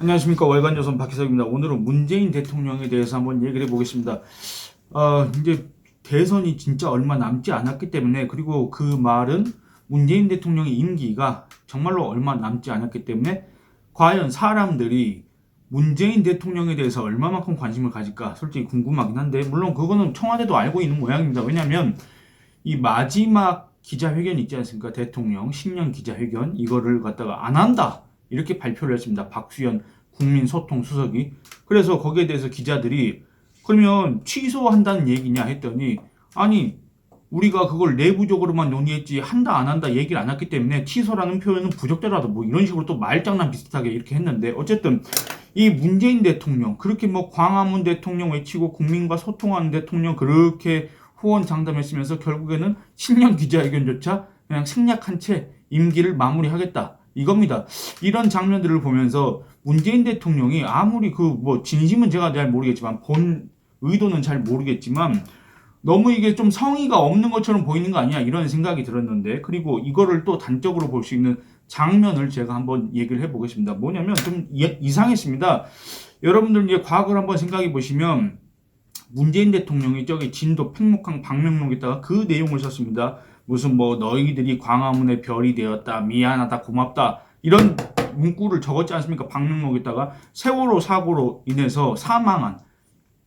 안녕하십니까. 월간조선 박희석입니다. 오늘은 문재인 대통령에 대해서 한번 얘기를 해보겠습니다. 이제 대선이 진짜 얼마 남지 않았기 때문에, 그리고 그 말은 문재인 대통령의 임기가 정말로 얼마 남지 않았기 때문에 과연 사람들이 문재인 대통령에 대해서 얼마만큼 관심을 가질까 솔직히 궁금하긴 한데, 물론 그거는 청와대도 알고 있는 모양입니다. 왜냐하면 이 마지막 기자회견 있지 않습니까? 대통령 신년 기자회견, 이거를 갖다가 안 한다 이렇게 발표를 했습니다. 박수현 국민소통수석이. 그래서 거기에 대해서 기자들이 그러면 취소한다는 얘기냐 했더니, 아니 우리가 그걸 내부적으로만 논의했지 한다 안 한다 얘기를 안 했기 때문에 취소라는 표현은 부적절하다 뭐 이런 식으로 또 말장난 비슷하게 이렇게 했는데, 어쨌든 이 문재인 대통령 그렇게 뭐 광화문 대통령 외치고 국민과 소통하는 대통령 그렇게 호언장담했으면서 결국에는 신년 기자회견조차 그냥 생략한 채 임기를 마무리하겠다 이겁니다. 이런 장면들을 보면서 문재인 대통령이 아무리 그 뭐 진심은 제가 잘 모르겠지만 본 의도는 잘 모르겠지만 너무 이게 좀 성의가 없는 것처럼 보이는 거 아니야 이런 생각이 들었는데, 그리고 이거를 또 단적으로 볼 수 있는 장면을 제가 한번 얘기를 해보겠습니다. 뭐냐면 좀 이상했습니다. 여러분들 이제 과거를 한번 생각해 보시면 문재인 대통령이 저기 진도 팽목항 방명록에다가 그 내용을 썼습니다. 무슨 뭐 너희들이 광화문의 별이 되었다, 미안하다, 고맙다 이런 문구를 적었지 않습니까? 방명록에다가 세월호 사고로 인해서 사망한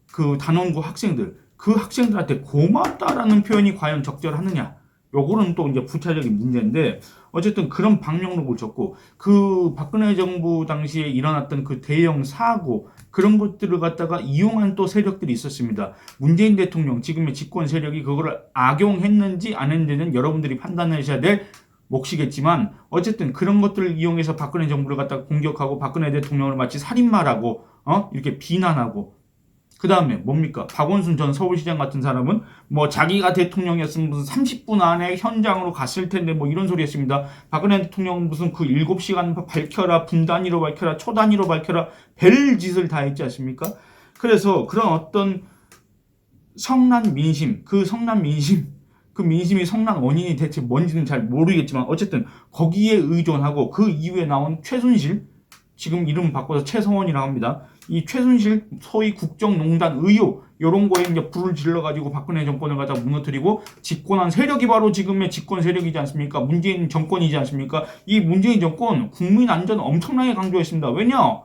그 단원고 학생들, 그 학생들한테 고맙다라는 표현이 과연 적절하느냐? 요거는 또 이제 부차적인 문제인데, 어쨌든 그런 방명록을 적고 그 박근혜 정부 당시에 일어났던 그 대형 사고 그런 것들을 갖다가 이용한 또 세력들이 있었습니다. 문재인 대통령 지금의 집권 세력이 그거를 악용했는지 안 했는지는 여러분들이 판단하셔야 될 몫이겠지만, 어쨌든 그런 것들을 이용해서 박근혜 정부를 갖다가 공격하고 박근혜 대통령을 마치 살인마라고 이렇게 비난하고, 그 다음에 뭡니까? 박원순 전 서울시장 같은 사람은 뭐 자기가 대통령이었으면 무슨 30분 안에 현장으로 갔을 텐데 뭐 이런 소리 했습니다. 박근혜 대통령은 무슨 그 7시간 밝혀라, 분 단위로 밝혀라, 초 단위로 밝혀라, 별 짓을 다 했지 않습니까? 그래서 그런 어떤 성난 민심, 그 민심이 성난 원인이 대체 뭔지는 잘 모르겠지만, 어쨌든 거기에 의존하고 그 이후에 나온 최순실, 지금 이름 바꿔서 최성원이라고 합니다. 이 최순실 소위 국정농단 의혹 이런 거에 이제 불을 질러가지고 박근혜 정권을 갖다 무너뜨리고 집권한 세력이 바로 지금의 집권 세력이지 않습니까? 문재인 정권이지 않습니까? 이 문재인 정권 국민 안전 엄청나게 강조했습니다. 왜냐?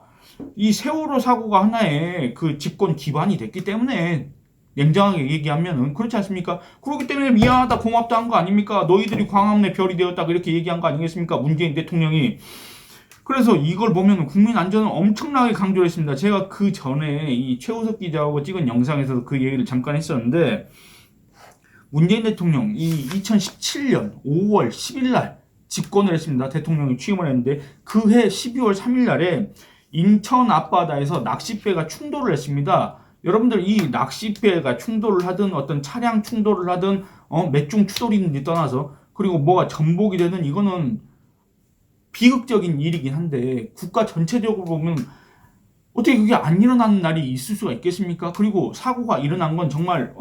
이 세월호 사고가 하나의 그 집권 기반이 됐기 때문에, 냉정하게 얘기하면은 그렇지 않습니까? 그렇기 때문에 미안하다 고맙다 한 거 아닙니까? 너희들이 광화문의 별이 되었다 그렇게 얘기한 거 아니겠습니까? 문재인 대통령이. 그래서 이걸 보면 국민 안전을 엄청나게 강조를 했습니다. 제가 그 전에 이 최우석 기자하고 찍은 영상에서도 그 얘기를 잠깐 했었는데, 문재인 대통령 이 2017년 5월 10일 날 집권을 했습니다. 대통령이 취임을 했는데 그 해 12월 3일 날에 인천 앞바다에서 낚싯배가 충돌을 했습니다. 여러분들 이 낚싯배가 충돌을 하든 어떤 차량 충돌을 하든 몇 중 추돌인지 떠나서, 그리고 뭐가 전복이 되는 이거는 비극적인 일이긴 한데 국가 전체적으로 보면 어떻게 그게 안 일어나는 날이 있을 수가 있겠습니까? 그리고 사고가 일어난 건 정말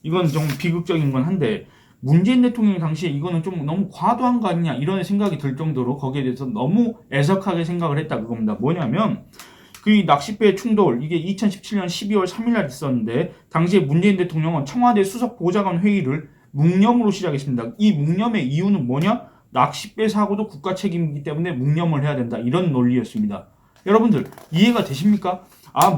이건 좀 비극적인 건 한데, 문재인 대통령 당시에 이거는 좀 너무 과도한 거 아니냐 이런 생각이 들 정도로 거기에 대해서 너무 애석하게 생각을 했다 그겁니다. 뭐냐면 그 낚싯배 충돌 이게 2017년 12월 3일 날 있었는데, 당시에 문재인 대통령은 청와대 수석 보좌관 회의를 묵념으로 시작했습니다. 이 묵념의 이유는 뭐냐? 낚싯배 사고도 국가 책임이기 때문에 묵념을 해야 된다 이런 논리였습니다. 여러분들 이해가 되십니까?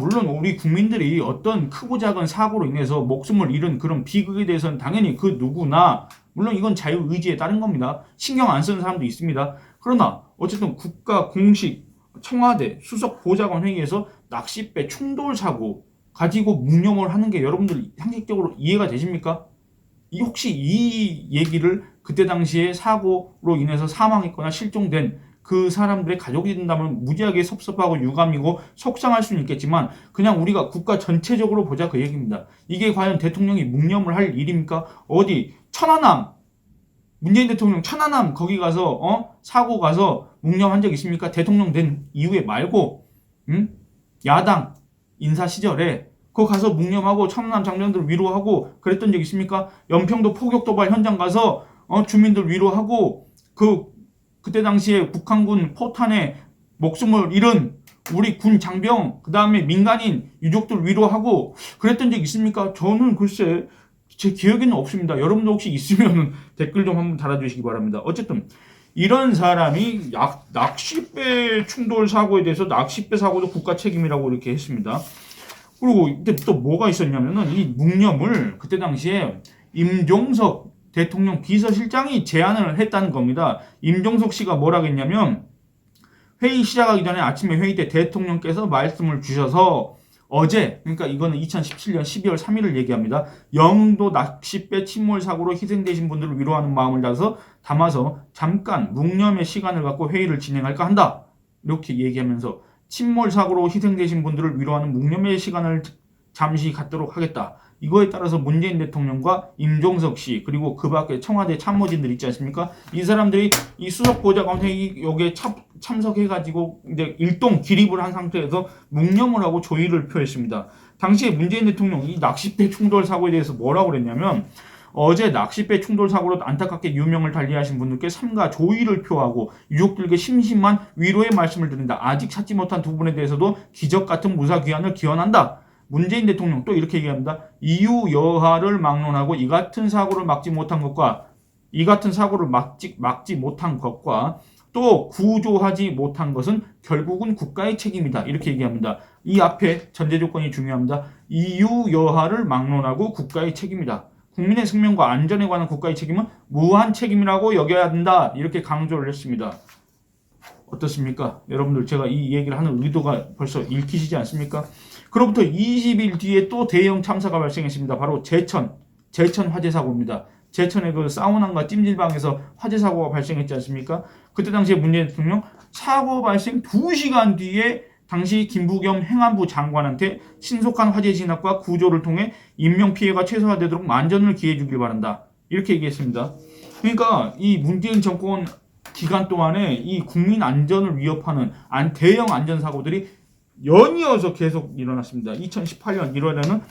물론 우리 국민들이 어떤 크고 작은 사고로 인해서 목숨을 잃은 그런 비극에 대해서는 당연히 그 누구나 물론 이건 자유의지에 따른 겁니다. 신경 안 쓰는 사람도 있습니다. 그러나 어쨌든 국가 공식 청와대 수석 보좌관 회의에서 낚싯배 충돌 사고 가지고 묵념을 하는 게 여러분들 상식적으로 이해가 되십니까? 혹시 이 얘기를 그때 당시에 사고로 인해서 사망했거나 실종된 그 사람들의 가족이 된다면 무지하게 섭섭하고 유감이고 속상할 수는 있겠지만, 그냥 우리가 국가 전체적으로 보자 그 얘기입니다. 이게 과연 대통령이 묵념을 할 일입니까? 어디 천안함, 문재인 대통령 천안함 거기 가서 사고 가서 묵념한 적 있습니까? 대통령 된 이후에 말고 야당 인사 시절에 그거 가서 묵념하고 천안함 장병들 위로하고 그랬던 적 있습니까? 연평도 포격 도발 현장 가서 주민들 위로하고 그때 당시에 북한군 포탄에 목숨을 잃은 우리 군 장병, 그 다음에 민간인 유족들 위로하고 그랬던 적 있습니까? 저는 글쎄 제 기억에는 없습니다. 여러분도 혹시 있으면 댓글 좀 한번 달아주시기 바랍니다. 어쨌든 이런 사람이 낚싯배 충돌 사고에 대해서 낚싯배 사고도 국가 책임이라고 이렇게 했습니다. 그리고 이때 또 뭐가 있었냐면은 이 묵념을 그때 당시에 임종석 대통령 비서실장이 제안을 했다는 겁니다. 임종석 씨가 뭐라고 했냐면 회의 시작하기 전에 아침에 회의 때 대통령께서 말씀을 주셔서 어제, 그러니까 이거는 2017년 12월 3일을 얘기합니다. 영도 낚싯배 침몰 사고로 희생되신 분들을 위로하는 마음을 담아서 잠깐 묵념의 시간을 갖고 회의를 진행할까 한다. 이렇게 얘기하면서 침몰 사고로 희생되신 분들을 위로하는 묵념의 시간을 잠시 갖도록 하겠다. 이거에 따라서 문재인 대통령과 임종석 씨 그리고 그 밖에 청와대 참모진들 있지 않습니까? 이 사람들이 이 수석보좌관 회의 여기에 참석해가지고 이제 일동 기립을 한 상태에서 묵념을 하고 조의를 표했습니다. 당시에 문재인 대통령이 낚싯배 충돌 사고에 대해서 뭐라고 그랬냐면 어제 낚싯배 충돌 사고로 안타깝게 유명을 달리하신 분들께 삼가 조의를 표하고 유족들에게 심심한 위로의 말씀을 드린다. 아직 찾지 못한 두 분에 대해서도 기적 같은 무사 귀환을 기원한다. 문재인 대통령 또 이렇게 얘기합니다. 이유 여하를 막론하고 이 같은 사고를 막지 못한 것과 또 구조하지 못한 것은 결국은 국가의 책임이다. 이렇게 얘기합니다. 이 앞에 전제 조건이 중요합니다. 이유 여하를 막론하고 국가의 책임이다. 국민의 생명과 안전에 관한 국가의 책임은 무한 책임이라고 여겨야 한다. 이렇게 강조를 했습니다. 어떻습니까? 여러분들 제가 이 얘기를 하는 의도가 벌써 읽히시지 않습니까? 그로부터 20일 뒤에 또 대형 참사가 발생했습니다. 바로 제천 화재 사고입니다. 제천의 그 사우나과 찜질방에서 화재 사고가 발생했지 않습니까? 그때 당시에 문재인 대통령 사고 발생 2시간 뒤에 당시 김부겸 행안부 장관한테 신속한 화재 진압과 구조를 통해 인명피해가 최소화되도록 만전을 기해 주길 바란다. 이렇게 얘기했습니다. 그러니까 이 문재인 정권 기간 동안에 이 국민 안전을 위협하는 대형 안전사고들이 연이어서 계속 일어났습니다. 2018년 1월에는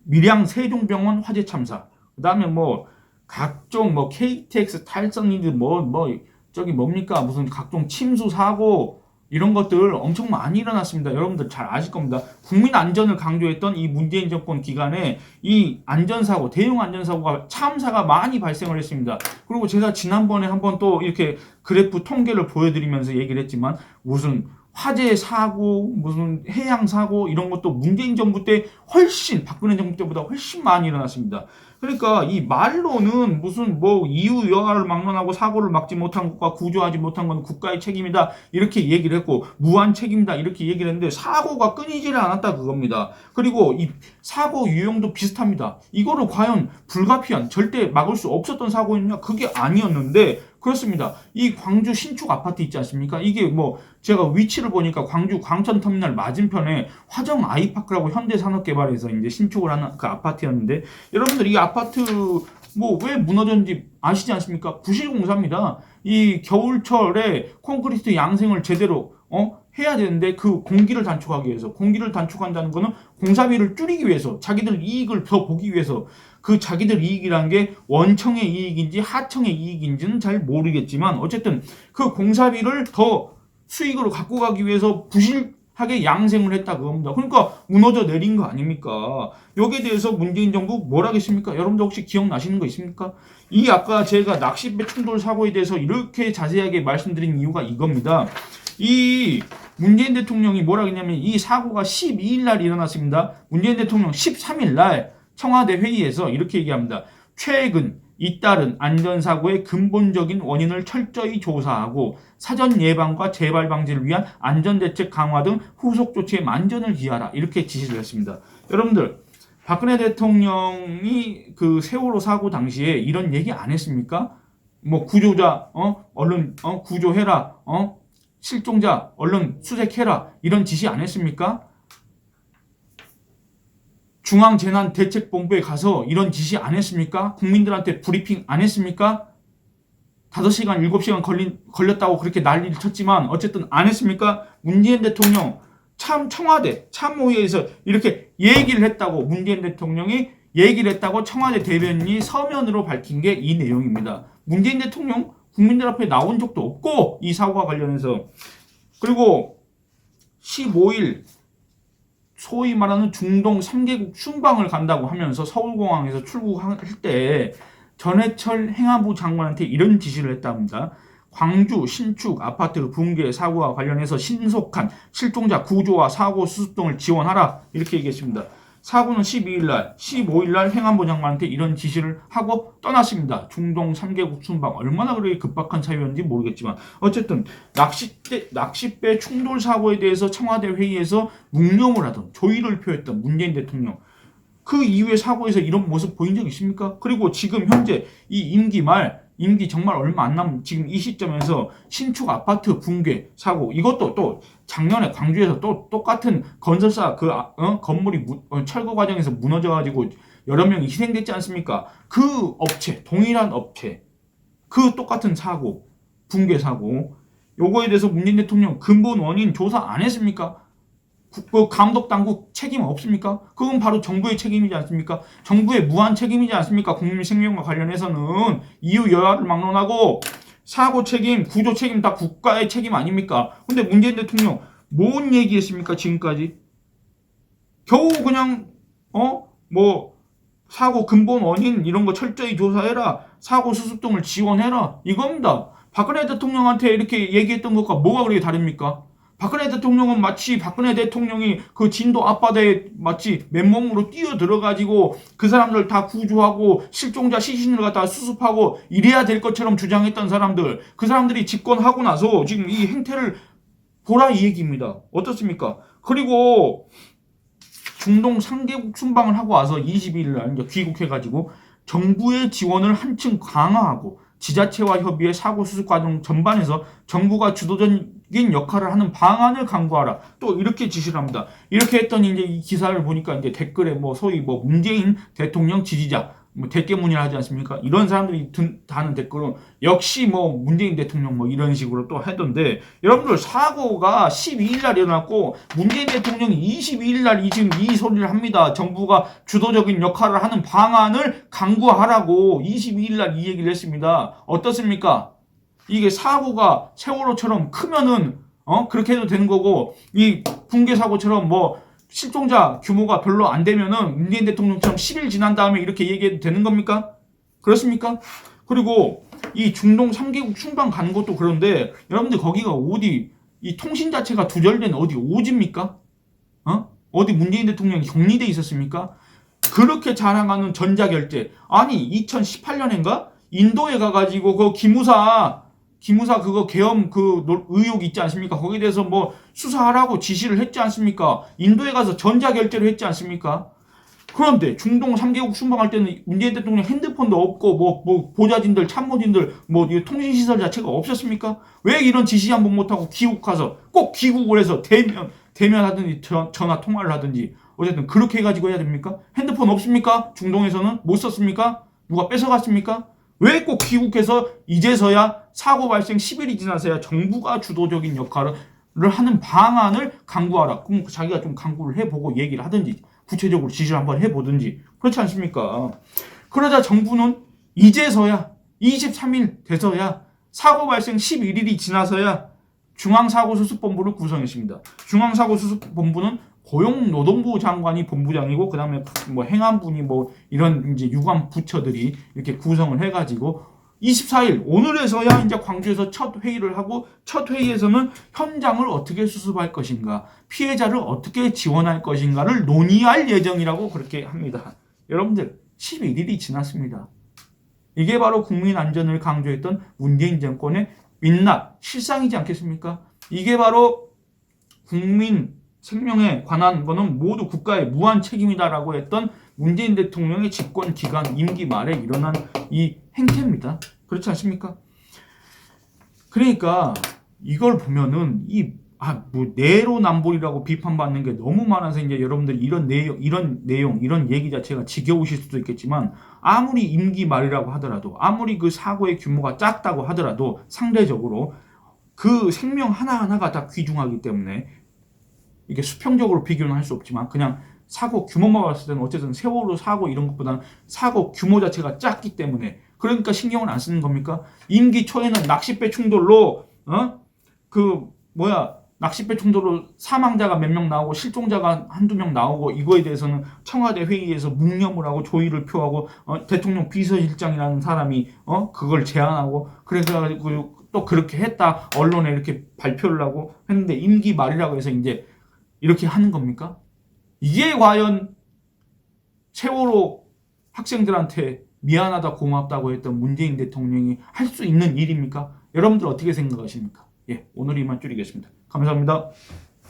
밀양 세종병원 화재 참사, 그 다음에 뭐 각종 뭐 KTX 탈선이든 저기 뭡니까 무슨 각종 침수 사고 이런 것들 엄청 많이 일어났습니다. 여러분들 잘 아실 겁니다. 국민 안전을 강조했던 이 문재인 정권 기간에 이 안전사고, 대형 안전사고가 참사가 많이 발생을 했습니다. 그리고 제가 지난번에 한번 또 이렇게 그래프 통계를 보여드리면서 얘기를 했지만 무슨 화재 사고, 무슨 해양 사고 이런 것도 문재인 정부 때 훨씬 박근혜 정부 때보다 훨씬 많이 일어났습니다. 그러니까 이 말로는 무슨 뭐 이유 여하를 막론하고 사고를 막지 못한 것과 구조하지 못한 건 국가의 책임이다 이렇게 얘기를 했고 무한 책임이다 이렇게 얘기를 했는데 사고가 끊이지를 않았다 그겁니다. 그리고 이 사고 유형도 비슷합니다. 이거를 과연 불가피한 절대 막을 수 없었던 사고였냐? 그게 아니었는데 그렇습니다. 이 광주 신축 아파트 있지 않습니까? 이게 뭐 제가 위치를 보니까 광주 광천터미널 맞은편에 화정 아이파크라고 현대산업개발에서 이제 신축을 하는 그 아파트였는데 여러분들 이 아파트 뭐 왜 무너졌는지 아시지 않습니까? 부실공사입니다. 이 겨울철에 콘크리트 양생을 제대로 해야 되는데 그 공기를 단축하기 위해서 공기를 단축한다는 거는 공사비를 줄이기 위해서 자기들 이익을 더 보기 위해서 그 자기들 이익이라는 게 원청의 이익인지 하청의 이익인지는 잘 모르겠지만 어쨌든 그 공사비를 더 수익으로 갖고 가기 위해서 부실하게 양생을 했다 그겁니다. 그러니까 무너져 내린 거 아닙니까? 여기에 대해서 문재인 정부 뭘 하겠습니까? 여러분들 혹시 기억나시는 거 있습니까? 이 아까 제가 낚싯배 충돌 사고에 대해서 이렇게 자세하게 말씀드린 이유가 이겁니다. 이 문재인 대통령이 뭐라 했냐면 이 사고가 12일 날 일어났습니다. 문재인 대통령 13일 날 청와대 회의에서 이렇게 얘기합니다. 최근 잇따른 안전사고의 근본적인 원인을 철저히 조사하고 사전 예방과 재발 방지를 위한 안전대책 강화 등 후속 조치에 만전을 기하라 이렇게 지시를 했습니다. 여러분들 박근혜 대통령이 그 세월호 사고 당시에 이런 얘기 안 했습니까? 뭐 구조자 얼른 구조해라 실종자 얼른 수색해라 이런 지시 안 했습니까? 중앙재난대책본부에 가서 이런 지시 안 했습니까? 국민들한테 브리핑 안 했습니까? 5시간, 7시간 걸렸다고 그렇게 난리를 쳤지만 어쨌든 안 했습니까? 문재인 대통령 청와대 참모회의에서 이렇게 얘기를 했다고 문재인 대통령이 얘기를 했다고 청와대 대변인이 서면으로 밝힌 게 이 내용입니다. 문재인 대통령 국민들 앞에 나온 적도 없고 이 사고와 관련해서 그리고 15일 소위 말하는 중동 3개국 순방을 간다고 하면서 서울공항에서 출국할 때 전해철 행안부 장관한테 이런 지시를 했답니다. 광주 신축 아파트 붕괴 사고와 관련해서 신속한 실종자 구조와 사고 수습 등을 지원하라 이렇게 얘기했습니다. 사고는 12일 날, 15일 날 행안부 장관한테 이런 지시를 하고 떠났습니다. 중동 3개국 순방 얼마나 그렇게 급박한 사유였는지 모르겠지만 어쨌든 낚싯배 충돌 사고에 대해서 청와대 회의에서 묵념을 하던 조의를 표했던 문재인 대통령 그 이후에 사고에서 이런 모습 보인 적 있습니까? 그리고 지금 현재 이 임기 정말 얼마 안 남은 지금 이 시점에서 신축 아파트 붕괴 사고 이것도 또 작년에 광주에서 또 똑같은 건설사 건물이 철거 과정에서 무너져가지고 여러 명이 희생됐지 않습니까? 그 업체 동일한 업체 그 똑같은 사고 붕괴 사고 요거에 대해서 문재인 대통령 근본 원인 조사 안 했습니까? 그 감독 당국 책임 없습니까? 그건 바로 정부의 책임이지 않습니까? 정부의 무한 책임이지 않습니까? 국민 생명과 관련해서는 이유 여하를 막론하고 사고 책임, 구조 책임 다 국가의 책임 아닙니까? 근데 문재인 대통령 뭔 얘기했습니까? 지금까지 겨우 그냥 사고 근본 원인 이런 거 철저히 조사해라. 사고 수습 등을 지원해라. 이겁니다. 박근혜 대통령한테 이렇게 얘기했던 것과 뭐가 그렇게 다릅니까? 박근혜 대통령은 마치 박근혜 대통령이 그 진도 앞바다에 마치 맨몸으로 뛰어 들어가지고 그 사람들 다 구조하고 실종자 시신을 갖다 수습하고 이래야 될 것처럼 주장했던 사람들 그 사람들이 집권하고 나서 지금 이 행태를 보라 이 얘기입니다. 어떻습니까? 그리고 중동 3개국 순방을 하고 와서 22일 날 이제 귀국해가지고 정부의 지원을 한층 강화하고 지자체와 협의해 사고 수습 과정 전반에서 정부가 주도적인 역할을 하는 방안을 강구하라. 또 이렇게 지시를 합니다. 이렇게 했더니 이제 이 기사를 보니까 이제 댓글에 소위 문재인 대통령 지지자 대깨문이라 하지 않습니까? 이런 사람들이 다는 댓글은 역시 문재인 대통령 이런 식으로 또 하던데 여러분들 사고가 12일 날 일어났고 문재인 대통령이 22일 날 지금 이 소리를 합니다. 정부가 주도적인 역할을 하는 방안을 강구하라고 22일 날 이 얘기를 했습니다. 어떻습니까? 이게 사고가 세월호처럼 크면은 그렇게 해도 되는 거고 이 붕괴 사고처럼 실종자 규모가 별로 안 되면은 문재인 대통령처럼 10일 지난 다음에 이렇게 얘기해도 되는 겁니까? 그렇습니까? 그리고 이 중동 3개국 순방 가는 것도 그런데 여러분들 거기가 어디 이 통신 자체가 두절된 어디 오지입니까? 어디 문재인 대통령이 격리돼 있었습니까? 그렇게 자랑하는 전자결제 아니 2018년인가 인도에 가가지고 그 기무사 그거 계엄 의혹 있지 않습니까? 거기에 대해서 수사하라고 지시를 했지 않습니까? 인도에 가서 전자결제를 했지 않습니까? 그런데 중동 3개국 순방할 때는 문재인 대통령 핸드폰도 없고 보좌진들 참모진들 통신시설 자체가 없었습니까? 왜 이런 지시 한번 못하고 귀국가서 꼭 귀국을 해서 대면하든지 전화 통화를 하든지 어쨌든 그렇게 해가지고 해야 됩니까? 핸드폰 없습니까? 중동에서는 못 썼습니까? 누가 뺏어갔습니까? 왜 꼭 귀국해서 이제서야 사고 발생 10일이 지나서야 정부가 주도적인 역할을 하는 방안을 강구하라. 그럼 자기가 좀 강구를 해보고 얘기를 하든지 구체적으로 지시를 한번 해보든지 그렇지 않습니까? 그러자 정부는 이제서야 23일 돼서야 사고 발생 11일이 지나서야 중앙사고수습본부를 구성했습니다. 중앙사고수습본부는 고용노동부 장관이 본부장이고 그 다음에 행안부니 이런 이제 유관 부처들이 이렇게 구성을 해가지고 24일 오늘에서야 이제 광주에서 첫 회의를 하고 첫 회의에서는 현장을 어떻게 수습할 것인가 피해자를 어떻게 지원할 것인가를 논의할 예정이라고 그렇게 합니다. 여러분들 11일이 지났습니다. 이게 바로 국민 안전을 강조했던 문재인 정권의 민낯 실상이지 않겠습니까? 이게 바로 국민 생명에 관한 거는 모두 국가의 무한 책임이다라고 했던 문재인 대통령의 집권 기간 임기 말에 일어난 이 행태입니다. 그렇지 않습니까? 그러니까 이걸 보면은 내로남불이라고 비판받는 게 너무 많아서 이제 여러분들이 이런 내용, 이런 얘기 자체가 지겨우실 수도 있겠지만 아무리 임기 말이라고 하더라도 아무리 그 사고의 규모가 작다고 하더라도 상대적으로 그 생명 하나하나가 다 귀중하기 때문에 이게 수평적으로 비교는 할 수 없지만 그냥 사고 규모만 봤을 때는 어쨌든 세월호 사고 이런 것보다는 사고 규모 자체가 작기 때문에 그러니까 신경을 안 쓰는 겁니까? 임기 초에는 낚싯배 충돌로 낚싯배 충돌로 사망자가 몇 명 나오고 실종자가 한두 명 나오고 이거에 대해서는 청와대 회의에서 묵념을 하고 조의를 표하고 대통령 비서실장이라는 사람이 그걸 제안하고 그래가지고 또 그렇게 했다 언론에 이렇게 발표를 하고 했는데 임기 말이라고 해서 이제 이렇게 하는 겁니까? 이게 과연 세월호 학생들한테 미안하다 고맙다고 했던 문재인 대통령이 할 수 있는 일입니까? 여러분들 어떻게 생각하십니까? 예, 오늘 이만 줄이겠습니다. 감사합니다.